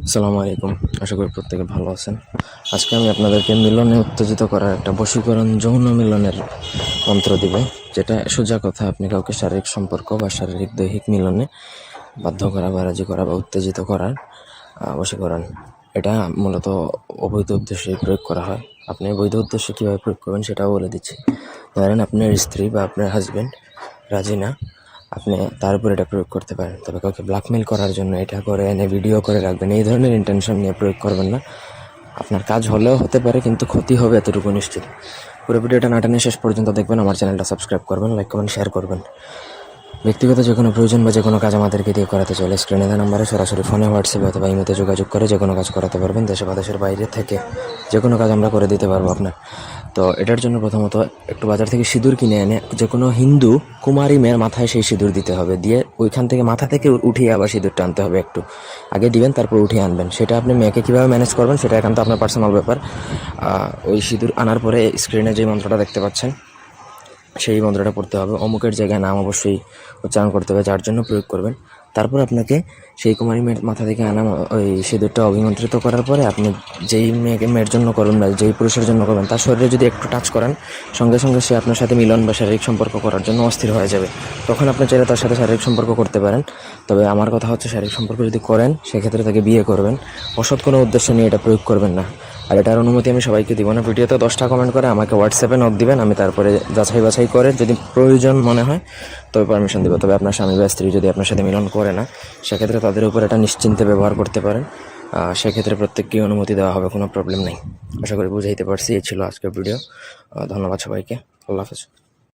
আসসালামু আলাইকুম। আশা করি প্রত্যেকে ভালো আছেন। আজকে আমি আপনাদেরকে মিলনে উত্তেজিত করার একটা বশীকরণ যৌন মিলনের মন্ত্র দিব, যেটা সোজা কথা আপনি কাউকে শারীরিক সম্পর্ক বা শারীরিক দৈহিক মিলনে বাধ্য করা বা রাজি করা বা উত্তেজিত করার বশীকরণ। এটা মূলত অবৈধ উদ্দেশ্যে প্রয়োগ করা হয়। আপনি বৈধ উদ্দেশ্যে কীভাবে প্রয়োগ করবেন সেটাও বলে দিচ্ছি। ধরেন আপনার স্ত্রী বা আপনার হাজব্যান্ড রাজি না, আপনি তার উপর এটা প্রয়োগ করতে পারেন। তবে কাউকে ব্ল্যাকমেল করার জন্য এটা করে এনে ভিডিও করে রাখবেন, এই ধরনের ইন্টেনশন নিয়ে প্রয়োগ করবেন না। আপনার কাজ হলেও হতে পারে, কিন্তু ক্ষতি হবে এতটুকু নিশ্চিত। পুরো ভিডিওটা না টেনে শেষ পর্যন্ত দেখবেন। আমার চ্যানেলটা সাবস্ক্রাইব করবেন, লাইক কমেন্ট শেয়ার করবেন। ব্যক্তিগত যে কোনো প্রয়োজন বা যে কোনো কাজ আমাদেরকে দিয়ে করাতে চলে স্ক্রিনে দেওয়া নাম্বারে সরাসরি ফোনে, হোয়াটসঅ্যাপে অথবা ইমেতে যোগাযোগ করে যে কোনো কাজ করাতে পারবেন। দেশে বা দেশের বাইরে থেকে যে কোনো কাজ আমরা করে দিতে পারবো আপনার। তো এটার জন্য প্রথমত একটু বাজার থেকে সিঁদুর কিনে এনে যে কোনো হিন্দু কুমারী মেয়ের মাথায় সেই সিঁদুর দিতে হবে। দিয়ে ওইখান থেকে মাথা থেকে উঠিয়ে আবার সিঁদুরটা আনতে হবে। একটু আগে দিবেন, তারপর উঠিয়ে আনবেন। সেটা আপনি মেয়েকে কীভাবে ম্যানেজ করবেন সেটা একান্ত আপনার পার্সোনাল ব্যাপার। ওই সিঁদুর আনার পরে স্ক্রিনে যে মন্ত্রটা দেখতে পাচ্ছেন সেই মন্ত্রটা পড়তে হবে। অমুকের জায়গায় নাম অবশ্যই উচ্চারণ করতে হবে যার জন্য প্রয়োগ করবেন। তারপর আপনাকে সেই কুমারী মেয়ের মাথা থেকে আনা ওই সিঁদুরটা অভিমন্ত্রিত করার পরে আপনি যেই মেয়ের জন্য করবেন বা যেই পুরুষের জন্য করবেন, তার শরীরে যদি একটু টাচ করেন, সঙ্গে সঙ্গে সে আপনার সাথে মিলন বা শারীরিক সম্পর্ক করার জন্য অস্থির হয়ে যাবে। তখন আপনি চাইলে তার সাথে শারীরিক সম্পর্ক করতে পারেন। তবে আমার কথা হচ্ছে, শারীরিক সম্পর্ক যদি করেন সেক্ষেত্রে তাকে বিয়ে করবেন। অসৎ কোনো উদ্দেশ্য নিয়ে এটা প্রয়োগ করবেন না। আর এটার অনুমতি আমি সবাইকে দিব না। ভিডিওতে 10টা কমেন্ট করে আমাকে হোয়াটসঅ্যাপে নোট দিবেন, আমি তারপরে যাচাই বাছাই করে যদি প্রয়োজন মনে হয় তবে পারমিশন দেবো। তবে আপনার স্বামী বা স্ত্রী যদি আপনার সাথে মিলন করে না, সেক্ষেত্রে তাদের উপর এটা নিশ্চিন্তে ব্যবহার করতে পারেন। সেক্ষেত্রে প্রত্যেককে অনুমতি দেওয়া হবে, কোনো প্রবলেম নেই। আশা করি বুঝাইতে পারছি। এই ছিল আজকের ভিডিও। ধন্যবাদ সবাইকে। আল্লাহ হাফেজ।